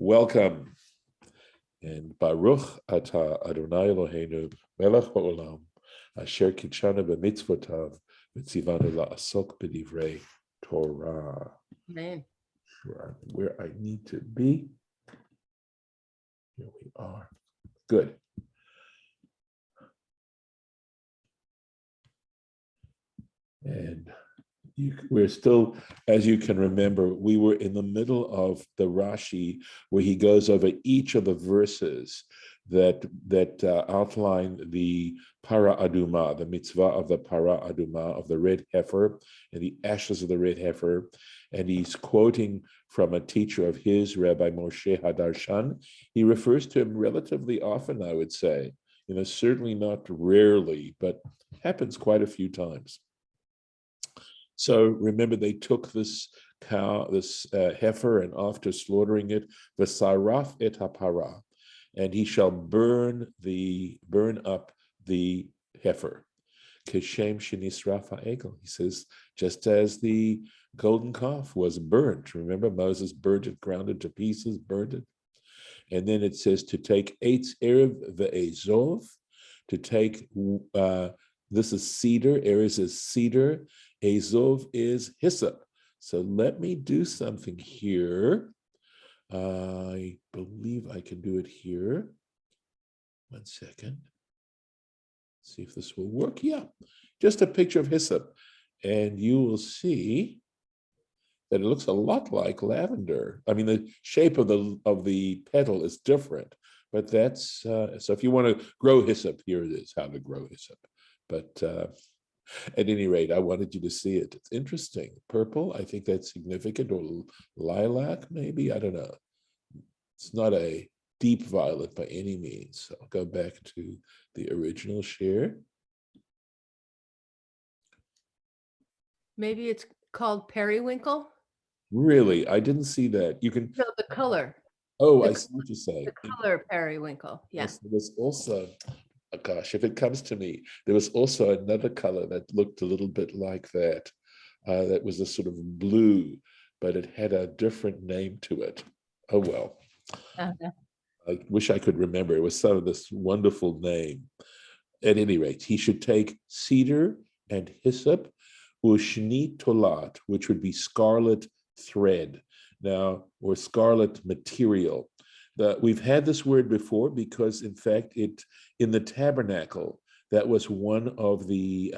Welcome. And Baruch Ata Adonai Eloheinu Melech Ha'olam Asher Kitshanu b'mitzvotav v'tzivanu la'asok b'divrei Torah. Amen. Sure, where I need to be. Here we are. Good. And we're still, as you can remember, we were in the middle of the Rashi where he goes over each of the verses that outline the Parah Adumah, the mitzvah of the Parah Adumah, of the red heifer, and the ashes of the red heifer. And he's quoting from a teacher of his, Rabbi Moshe haDarshan. He refers to him relatively often, I would say. Certainly not rarely, but happens quite a few times. So remember, they took this cow, this heifer, and after slaughtering it, v'saraf et hapara, and he shall burn up the heifer. Keshem shenisraf ha'egel. He says, just as the golden calf was burnt. Remember, Moses burned it, ground it to pieces, burned it. And then it says to take eitz erev ve'ezov, to take, this is cedar, erev is cedar, Azov is hyssop. So let me do something here. I believe I can do it here. 1 second. See if this will work. Yeah, just a picture of hyssop. And you will see that it looks a lot like lavender. I mean, the shape of the petal is different, but that's, so if you want to grow hyssop, here it is, how to grow hyssop. But at any rate, I wanted you to see it. It's interesting. Purple, I think that's significant, or lilac, maybe, I don't know. It's not a deep violet by any means. So I'll go back to the original share. Maybe it's called periwinkle. Really, I didn't see that. You can. No, the color. Oh, I see what you're saying. The color periwinkle. Yes. There was also, oh gosh, if it comes to me, there was also another color that looked a little bit like that. That was a sort of blue, but it had a different name to it. Oh, well. Uh-huh. I wish I could remember. It was sort of this wonderful name. At any rate, he should take cedar and hyssop, ushni tolat, which would be scarlet thread, now, or scarlet material. We've had this word before because, in fact, in the tabernacle, that was one of the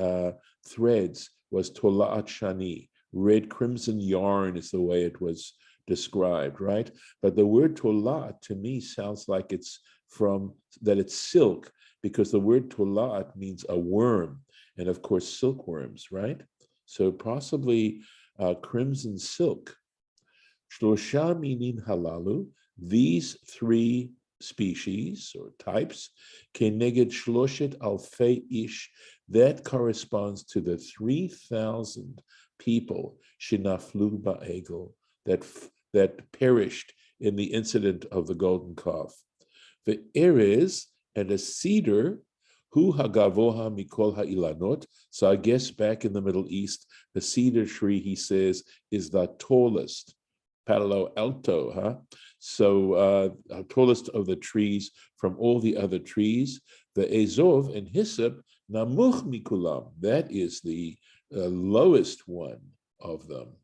threads, was tolat shani. Red crimson yarn is the way it was described, right? But the word tolat to me sounds like it's silk, because the word tolat means a worm, and of course silkworms, right? So possibly crimson silk. Shlosha minin halalu, these three species or types, keneged shloshet alfei ish, that corresponds to the 3,000 people, shenaflu ba'egel, that perished in the incident of the golden calf. The erez, and a cedar, hu hagavoha mikol ha'ilanot. So I guess back in the Middle East, the cedar tree, he says, is the tallest, Palo Alto, huh? So tallest of the trees from all the other trees. The Azov and hyssop, namuch mikulam, that is the lowest one of them.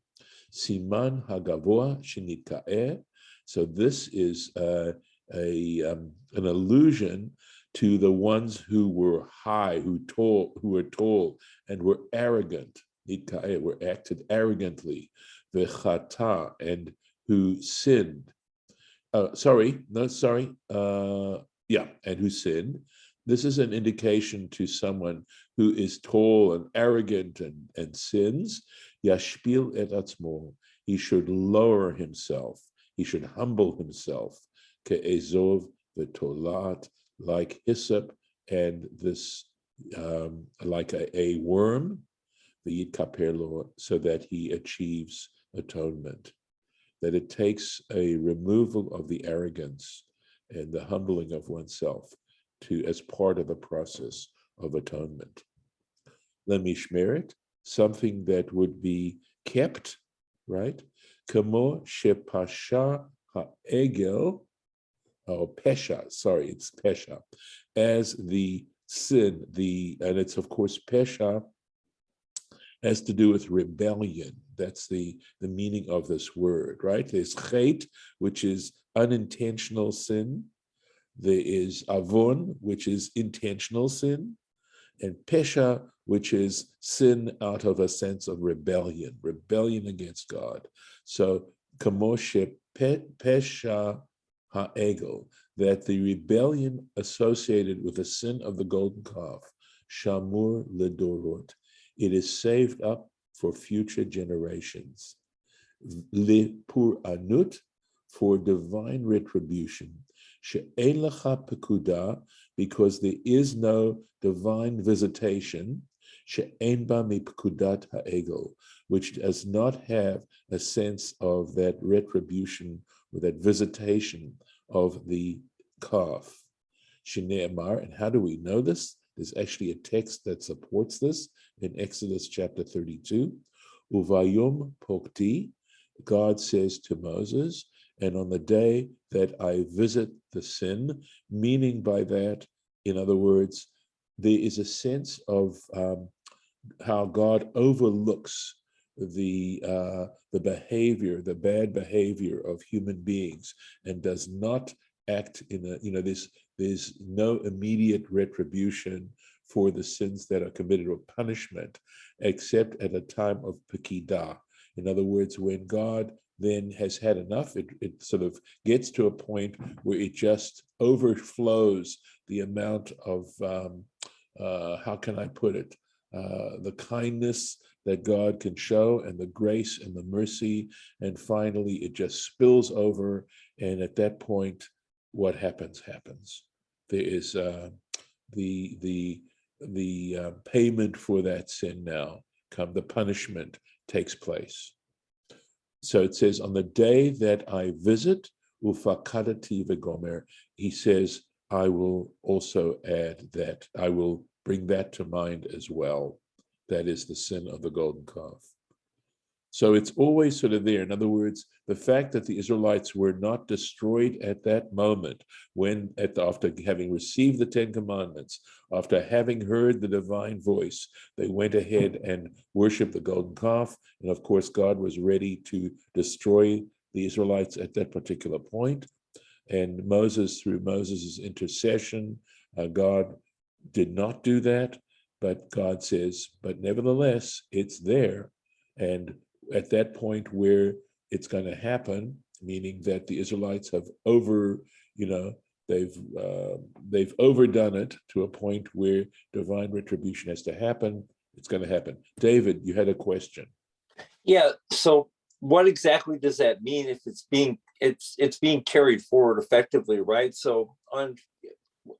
Siman hagavoa shenitkaeh. So this is an allusion to the ones who were high, who were tall, and were arrogant. Nitkaeh, were acted arrogantly. V'chata, and who sinned. And who sinned. This is an indication to someone who is tall and arrogant and sins. Yashpil et atzmo, he should lower himself. He should humble himself. Ke'ezov v'tolat, like hyssop and this, like a worm, so that he achieves atonement. That it takes a removal of the arrogance and the humbling of oneself as part of the process of atonement. Lemishmeret, something that would be kept, right? Kamo shepasha ha'egel, pesha, sorry, it's pesha, as the sin, and it's of course pesha has to do with rebellion. That's the meaning of this word, right? There's chet, which is unintentional sin. There is avon, which is intentional sin, and pesha, which is sin out of a sense of rebellion against God. So, kamoshe pesha ha'egel, that the rebellion associated with the sin of the golden calf, shamur ledorot, it is saved up for future generations. Lepur anut, for divine retribution. She'en lecha pekuda, because there is no divine visitation. She'en ba mipekudat ha'egel, which does not have a sense of that retribution or that visitation of the calf. Shne'emar, and how do we know this? There's actually a text that supports this in Exodus chapter 32. Uvayom pokti, God says to Moses, and on the day that I visit the sin, meaning by that, in other words, there is a sense of how God overlooks the behavior, the bad behavior of human beings, and does not act in a, there's no immediate retribution for the sins that are committed or punishment, except at a time of pekidah. In other words, when God then has had enough, it sort of gets to a point where it just overflows the amount of, how can I put it, the kindness that God can show and the grace and the mercy. And finally, it just spills over. And at that point, what happens. There is the payment for that sin now. The punishment takes place. So it says, on the day that I visit, ufakadati v'gomer, he says, I will also add that. I will bring that to mind as well. That is the sin of the golden calf. So it's always sort of there. In other words, the fact that the Israelites were not destroyed at that moment, after having received the Ten Commandments, after having heard the divine voice, they went ahead and worshiped the golden calf. And of course, God was ready to destroy the Israelites at that particular point. And Moses, through Moses' intercession, God did not do that. But God says, but nevertheless, it's there. And at that point where it's going to happen, meaning that the Israelites have they've overdone it to a point where divine retribution has to happen, it's going to happen. David, you had a question. Yeah. So what exactly does that mean if it's being carried forward effectively, right? So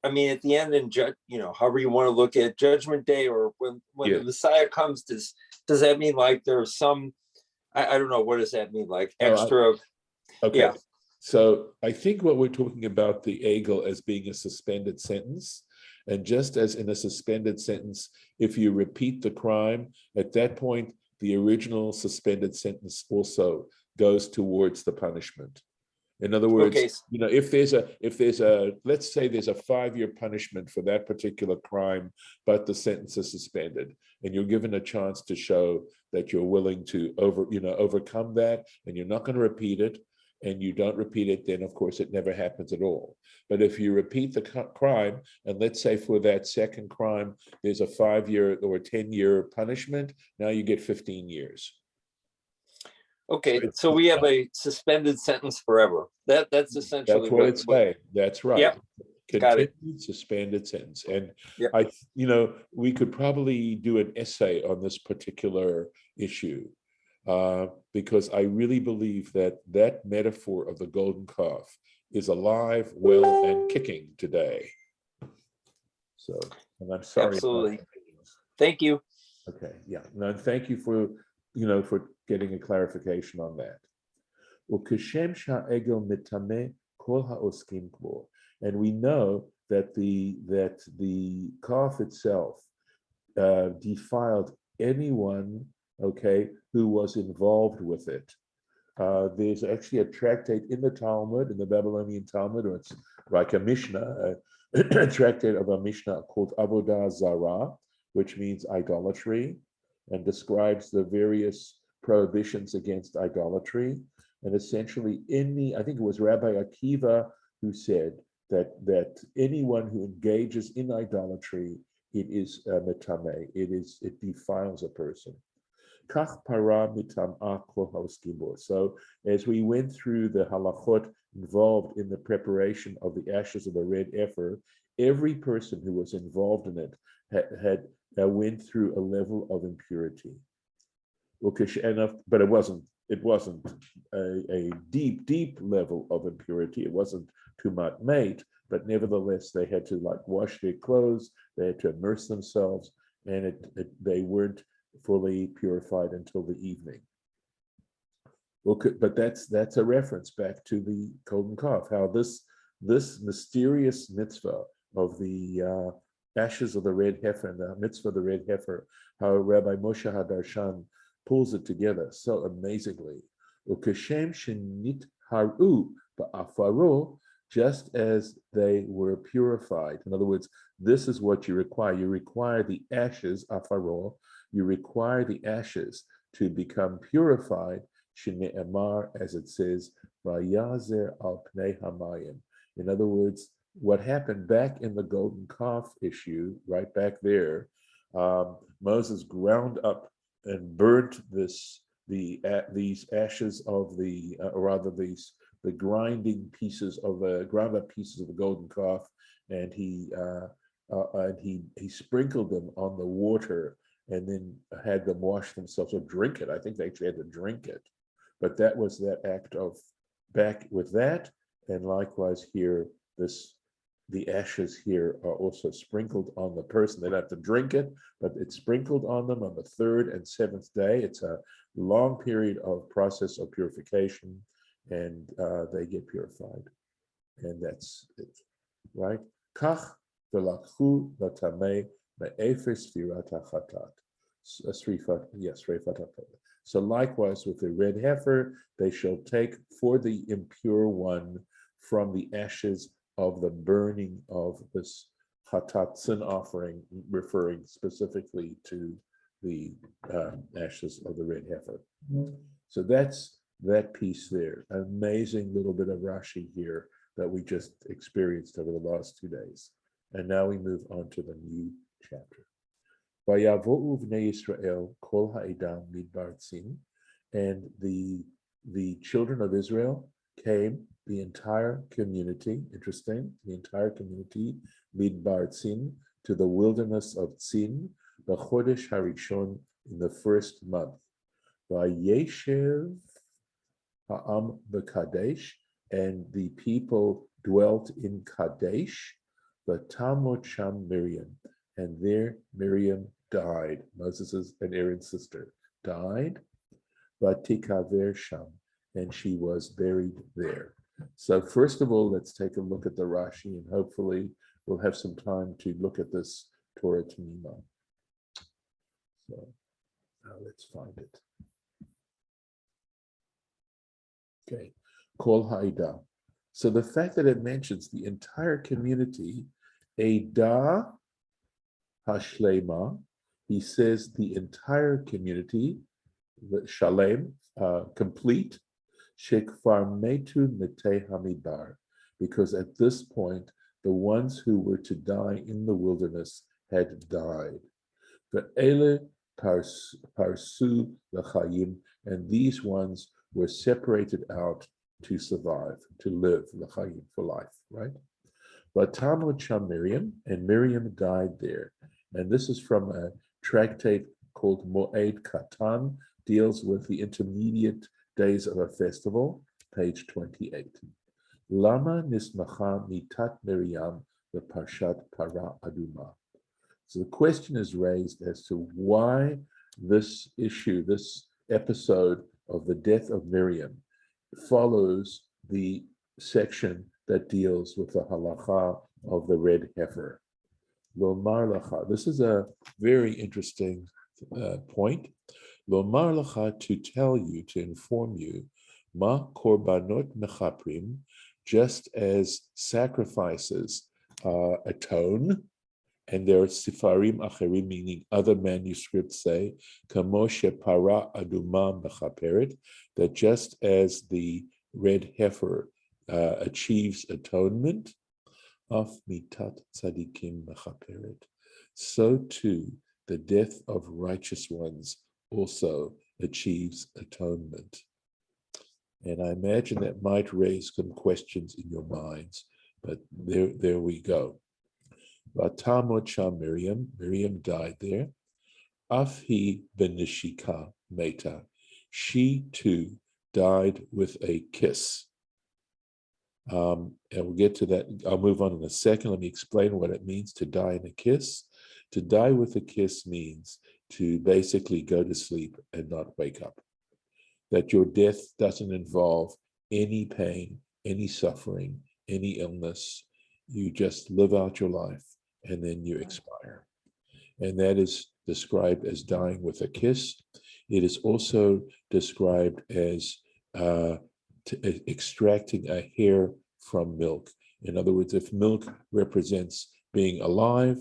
at the end, and however you want to look at Judgment Day, or when the Messiah comes, does that mean like there's some, I don't know, what does that mean? Like extra? Okay. Yeah. So I think what we're talking about the egel as being a suspended sentence, and just as in a suspended sentence, if you repeat the crime, at that point, the original suspended sentence also goes towards the punishment. In other words, Okay. if there's a, let's say there's a 5-year punishment for that particular crime, but the sentence is suspended, and you're given a chance to show that you're willing to overcome that, and you're not going to repeat it, and you don't repeat it, then of course it never happens at all. But if you repeat the crime, and let's say for that second crime, there's a 5-year or 10-year punishment, now you get 15 years. Okay, so we have a suspended sentence forever. That's essentially what it's saying. That's right. Yep. Continued suspended sentence. And yep. We could probably do an essay on this particular issue, because I really believe that metaphor of the golden calf is alive, well, and kicking today. So, and I'm sorry. Absolutely. Thank you. Okay. Yeah. No, thank you for getting a clarification on that. And we know that the calf itself defiled anyone, okay, who was involved with it. There's actually a tractate in the Talmud, in the Babylonian Talmud, or it's like a Mishnah, a tractate of a Mishnah called Avodah Zarah, which means idolatry, and describes the various prohibitions against idolatry. And essentially, I think it was Rabbi Akiva who said that anyone who engages in idolatry, it is metame, it defiles a person. Kach para mitamah kol haoskibo. So as we went through the halachot involved in the preparation of the ashes of the red heifer, every person who was involved in it had went through a level of impurity. But it wasn't a deep level of impurity. It wasn't tumat mate, but nevertheless they had to wash their clothes, they had to immerse themselves, and they weren't fully purified until the evening. But that's a reference back to the golden calf, how this mysterious mitzvah of the ashes of the red heifer and the mitzvah of the red heifer, how Rabbi Moshe haDarshan pulls it together so amazingly. Ukeshem shenit haru ba'afaro, just as they were purified. In other words, this is what you require. You require the ashes, afaro, you require the ashes to become purified, shene'emar, as it says, vayazer al pnei hamayim. In other words, what happened back in the golden calf issue, right back there, Moses ground up and burnt these ashes of the grinding pieces of the ground up pieces of the golden calf, and he sprinkled them on the water and then had them wash themselves or drink it. I think they actually had to drink it, but that was that act of back with that, and likewise here the ashes here are also sprinkled on the person. They don't have to drink it, but it's sprinkled on them on the third and seventh day. It's a long period of process of purification, and they get purified. And that's it, right? Kach v'lakhu v'tamei me'efer sfirat hachatat. So likewise with the red heifer, they shall take for the impure one from the ashes of the burning of this Tzin offering, referring specifically to the ashes of the red heifer. So that's that piece there. Amazing little bit of Rashi here that we just experienced over the last 2 days. And now we move on to the new chapter. Vayavo'u v'nei Yisrael kol ha'edam midbar Tzin, and the children of Israel came, the entire community, interesting, the entire community, midbar Tzin, to the wilderness of Tzin, the Chodesh Harishon, in the first month. Vayeshev ha'am b'Kadesh, and the people dwelt in Kadesh, v'tamot sham Miriam, and there Miriam died, Moses' and Aaron's sister, died, v'tikaver sham, and she was buried there. So first of all, let's take a look at the Rashi, and hopefully we'll have some time to look at this Torah Temimah. So now let's find it. Okay, Kol Ha'ida. So the fact that it mentions the entire community, Eda Hashlema, he says the entire community, the Shalem, complete, Shekfar Metu Metei Hamidbar, because at this point, the ones who were to die in the wilderness had died. Ve'ele Parsu L'Chayim, and these ones were separated out to survive, to live, L'Chayim, for life, right? Vatamot Sham Miriam, and Miriam died there. And this is from a tractate called Moed Katan, deals with the intermediate days of a festival, page 28. Lama nismacha mitat Miriam the Parshat Parah Adumah. So the question is raised as to why this issue, this episode of the death of Miriam, follows the section that deals with the halacha of the red heifer. Lomar lacha. This is a very interesting point. Lomar lacha, to tell you, to inform you, Ma korbanot mechaprim, just as sacrifices atone, and there are sifarim acherim, meaning other manuscripts say, kamoshe Parah Adumah mechaperet, that just as the red heifer achieves atonement, of mitat tzadikim mechaperet, so too the death of righteous ones also achieves atonement. And I imagine that might raise some questions in your minds, but there we go. Vatamot sham Miriam died there. Afhi ben Nishika meta, she too died with a kiss. And we'll get to that. I'll move on in a second. Let me explain what it means to die in a kiss. To die with a kiss means to basically go to sleep and not wake up. That your death doesn't involve any pain, any suffering, any illness. You just live out your life and then you expire. And that is described as dying with a kiss. It is also described as extracting a hair from milk. In other words, if milk represents being alive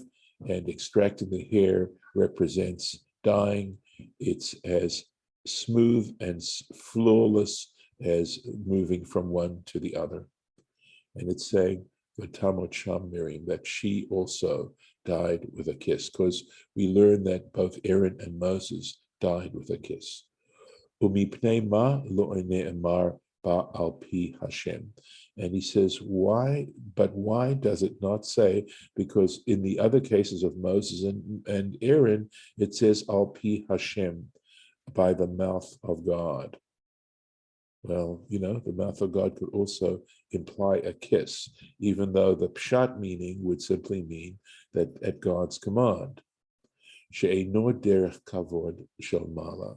and extracting the hair represents dying, it's as smooth and flawless as moving from one to the other. And it's saying, Vatamot sham Miriam, that she also died with a kiss, because we learn that both Aaron and Moses died with a kiss. Umipnei ma lo ne'emar ba'al pi Hashem. And he says, why? But why does it not say? Because in the other cases of Moses and Aaron, it says al pi Hashem, by the mouth of God. Well, the mouth of God could also imply a kiss, even though the pshat meaning would simply mean that at God's command. She'eino derech kavod shel mala,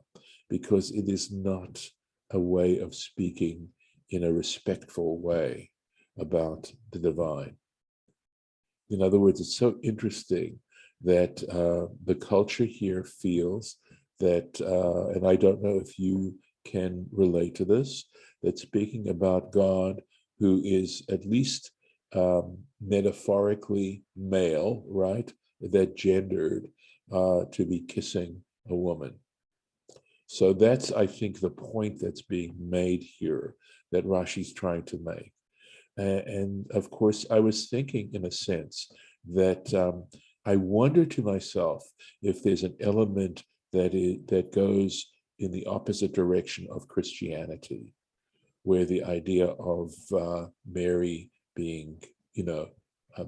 because it is not a way of speaking in a respectful way about the divine. In other words, it's so interesting that the culture here feels that, and I don't know if you can relate to this, that speaking about God, who is at least metaphorically male, right, that gendered, to be kissing a woman. So that's, I think, the point that's being made here, that Rashi's trying to make. And of course, I was thinking, in a sense, that I wonder to myself if there's an element that goes in the opposite direction of Christianity, where the idea of Mary being,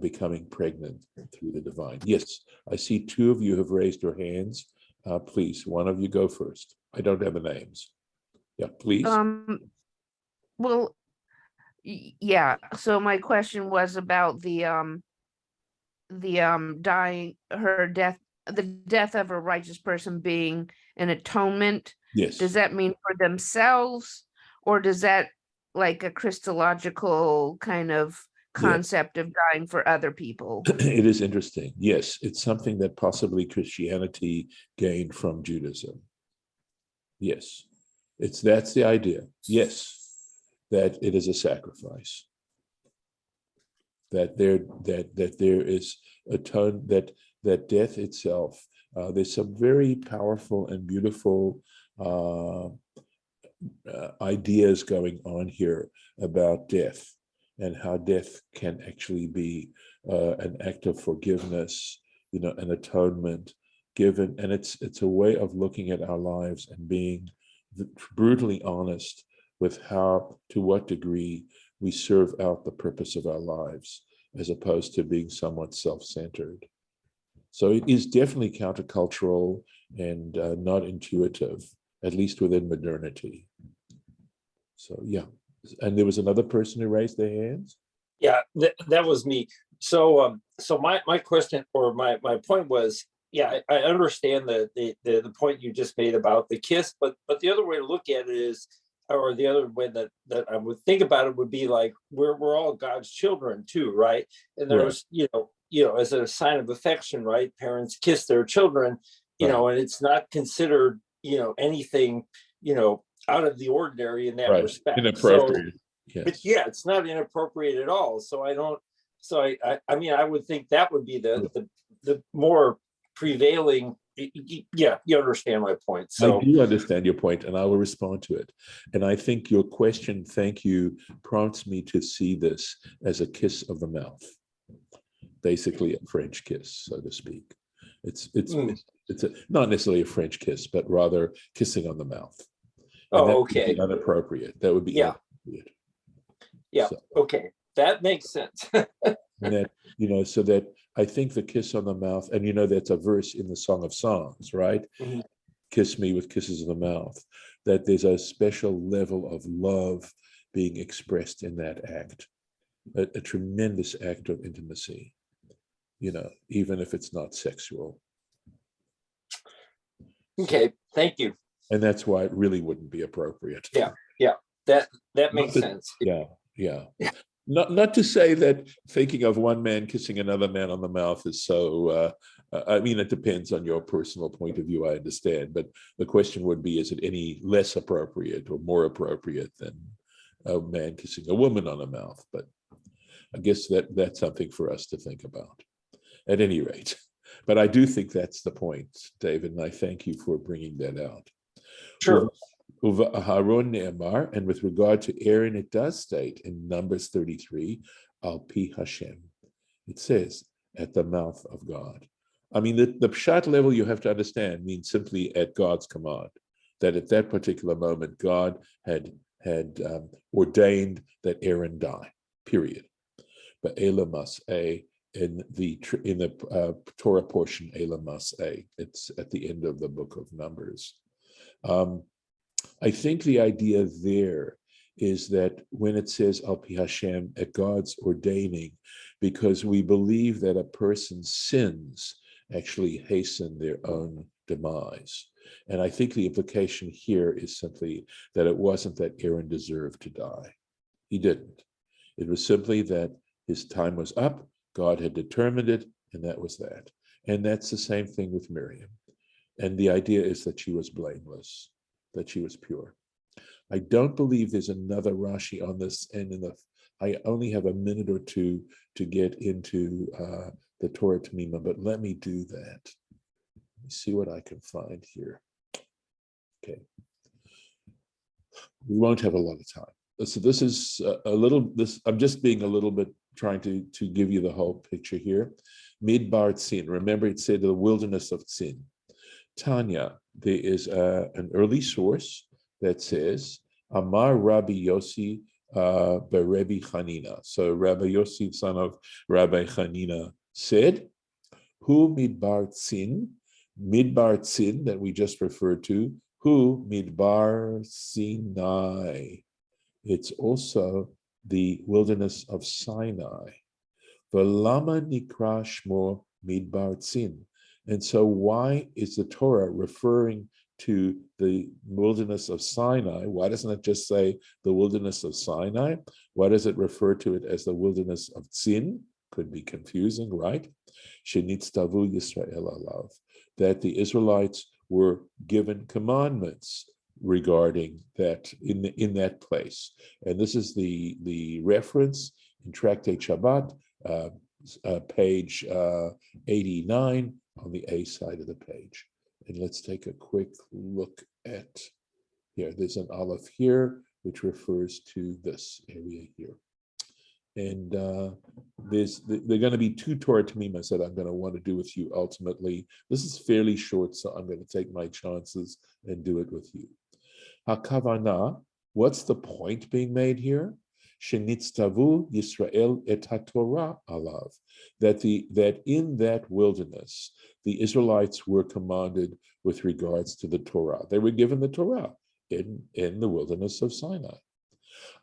becoming pregnant through the divine. Yes, I see two of you have raised your hands. Please, one of you go first. I don't have the names. Yeah, please. Well, yeah. So my question was about the dying, her death, the death of a righteous person being an atonement. Yes. Does that mean for themselves, or does that like a Christological kind of concept of dying for other people? It is interesting. Yes, it's something that possibly Christianity gained from Judaism. Yes, that's the idea. Yes, that it is a sacrifice. That there is that death itself. There's some very powerful and beautiful ideas going on here about death, and how death can actually be an act of forgiveness, an atonement given. And it's a way of looking at our lives and being brutally honest with to what degree we serve out the purpose of our lives, as opposed to being somewhat self-centered. So it is definitely countercultural and not intuitive, at least within modernity. So yeah. And there was another person who raised their hands? Yeah, that was me. So my question, or my point was, yeah, I understand the point you just made about the kiss, but the other way to look at it is, or the other way that I would think about it would be like, we're all God's children too, right? And there's, right, as a sign of affection, right? Parents kiss their children, right, and it's not considered, anything, out of the ordinary in that Right. respect. Inappropriate. But Yes. yeah, it's not inappropriate at all. So I mean, I would think that would be the more prevailing. Yeah, you understand my point. I So do understand your point, and I will respond to it. And I think your question, thank you, prompts me to see this as a kiss of the mouth, basically a French kiss, so to speak. It's not necessarily a French kiss, but rather kissing on the mouth. And that would okay. be inappropriate. That would be Yeah. inappropriate. Yeah. So, Okay. That makes sense. and that, so that I think the kiss on the mouth, and that's a verse in the Song of Songs, right? Mhm. Kiss me with kisses of the mouth, that there's a special level of love being expressed in that act, a tremendous act of intimacy, even if it's not sexual. Okay. Thank you. And that's why it really wouldn't be appropriate. Yeah. That makes sense. Yeah. Not to say that thinking of one man kissing another man on the mouth is so, I mean, it depends on your personal point of view, I understand, but the question would be, is it any less appropriate or more appropriate than a man kissing a woman on the mouth? But I guess that's something for us to think about at any rate. But I do think that's the point, David, and I thank you for bringing that out. Sure. Uva Aharon Ne'emar, and with regard to Aaron, it does state in Numbers 33, Al Pi Hashem. It says, at the mouth of God. I mean, the pshat level you have to understand means simply at God's command, that at that particular moment, God had ordained that Aaron die, period. But Ela Mas'eh, in the Torah portion, Ela Mas'eh, it's at the end of the book of Numbers. I think the idea there is that when it says Al Pi Hashem, at God's ordaining, because we believe that a person's sins actually hasten their own demise. And I think the implication here is simply that it wasn't that Aaron deserved to die. He didn't. It was simply that his time was up, God had determined it, and that was that. And that's the same thing with Miriam. And the idea is that she was blameless, that she was pure. I don't believe there's another Rashi on this, and I only have a minute or two to get into the Torah Temimah, but let me do that. Let me see what I can find here. Okay. We won't have a lot of time. So this is I'm just being a little bit trying to give you the whole picture here. Midbar Tzin. Remember, it said the wilderness of Tzin. Tanya, there is an early source that says, Amar Rabbi Yossi Rabbi Chanina. So Rabbi Yossi, son of Rabbi Chanina, said, Hu Midbar Tzin, that we just referred to, Hu Midbar Sinai. It's also the wilderness of Sinai. V'lama nikra shmo Midbar Tzin. And so why is the Torah referring to the wilderness of Sinai? Why doesn't it just say the wilderness of Sinai? Why does it refer to it as the wilderness of Tzin? Could be confusing, right? Shenitztavu Yisrael alav, that the Israelites were given commandments regarding that in that place. And this is the reference in Tractate Shabbat, page 89 on the A side of the page. And let's take a quick look at here. There's an aleph here, which refers to this area here. And there are going to be two Torah Temimahs that I'm going to want to do with you ultimately. This is fairly short, so I'm going to take my chances and do it with you. HaKavanah, what's the point being made here? Shenitztavu Yisrael et HaTorah alav, that in that wilderness, the Israelites were commanded with regards to the Torah. They were given the Torah in the wilderness of Sinai.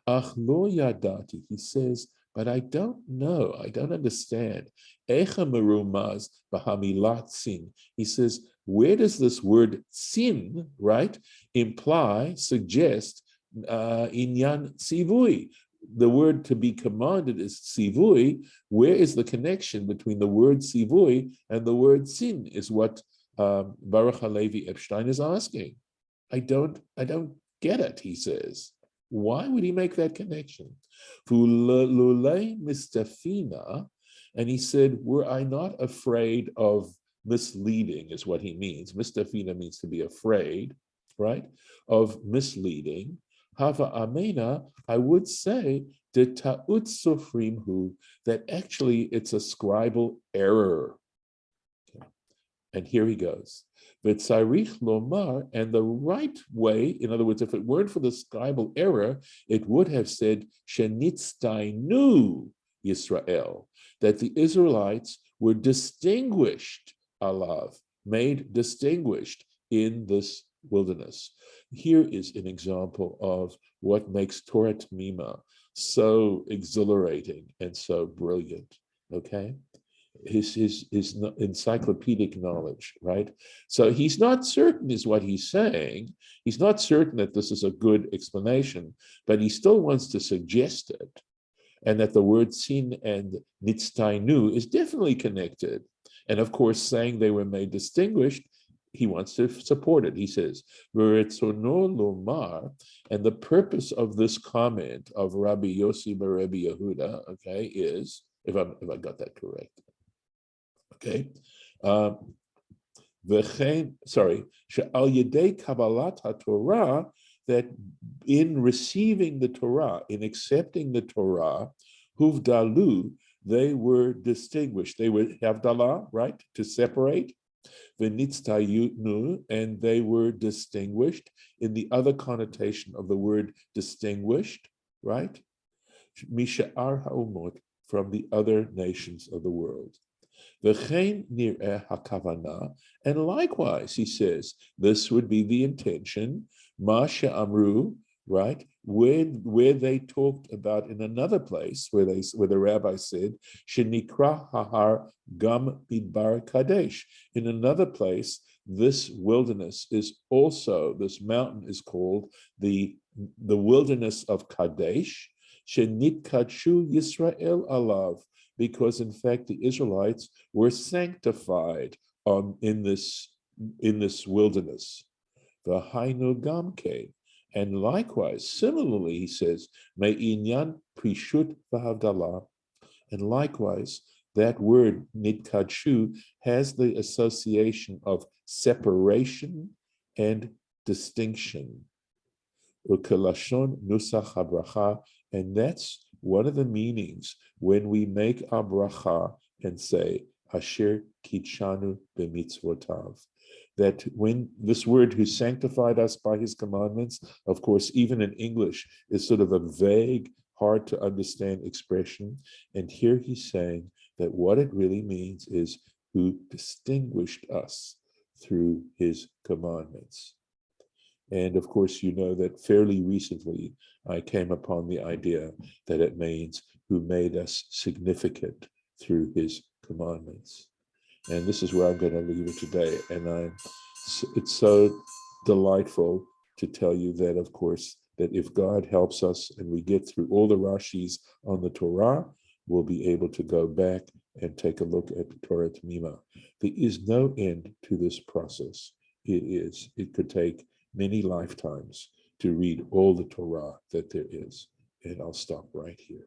Ach lo yadati, he says, but I don't know, I don't understand. Echa merumaz b'hamilat tzin. He says, where does this word tzin, right, suggest inyan tzivui? The word to be commanded is tzivui. Where is the connection between the word tzivui and the word tzin is what Baruch HaLevi Epstein is asking. I don't get it, he says. Why would he make that connection? Fululei mistafina, and he said, were I not afraid of misleading, is what he means. Mistafina means to be afraid, right? Of misleading. Hava amena, I would say, de ta'ut sofrimhu, that actually it's a scribal error. And here he goes. V'tzarich lomar, and the right way, in other words, if it weren't for the scribal error, it would have said, shenitztainu Yisrael, that the Israelites were distinguished, alav, made distinguished in this wilderness. Here is an example of what makes Torah Temimah so exhilarating and so brilliant, okay? His encyclopedic knowledge, right? So he's not certain is what he's saying. He's not certain that this is a good explanation, but he still wants to suggest it, and that the word Tzin and nitztainu is definitely connected. And of course, saying they were made distinguished, he wants to support it. He says, "V'retzono lomar," and the purpose of this comment of Rabbi Yossi bar Rabbi Yehuda, okay, is, if I got that correct, okay, she'al yedei kabbalat haTorah, that in receiving the Torah, in accepting the Torah, huvdalu, they were distinguished. They were havdalah, right, to separate. V'nitztayunu, and they were distinguished in the other connotation of the word distinguished, right? Misha'ar ha'umot, from the other nations of the world. V'chein nir'eh hakavana, and likewise, he says, this would be the intention, ma she'amru, right, where they talked about in another place, where the rabbi said, shenikra hahar gam midbar Kadesh. In another place, this wilderness is also, this mountain is called the wilderness of Kadesh, shenitkadshu Yisrael alav, because in fact the Israelites were sanctified in this wilderness. V'hainu gamkein, and likewise, similarly, he says, me'inyan prishut v'havdalah, and likewise, that word nitkadshu has the association of separation and distinction. Ukelashon nusach habracha, and that's one of the meanings when we make our bracha and say, Asher kitshanu b'mitzvotav, that when this word who sanctified us by his commandments, of course, even in English, is sort of a vague, hard to understand expression. And here he's saying that what it really means is who distinguished us through his commandments. And of course, you know that fairly recently, I came upon the idea that it means who made us significant through his commandments. And this is where I'm going to leave it today. And it's so delightful to tell you that, of course, that if God helps us and we get through all the Rashis on the Torah, we'll be able to go back and take a look at the Torah Temimah. There is no end to this process. It could take many lifetimes to read all the Torah that there is. And I'll stop right here.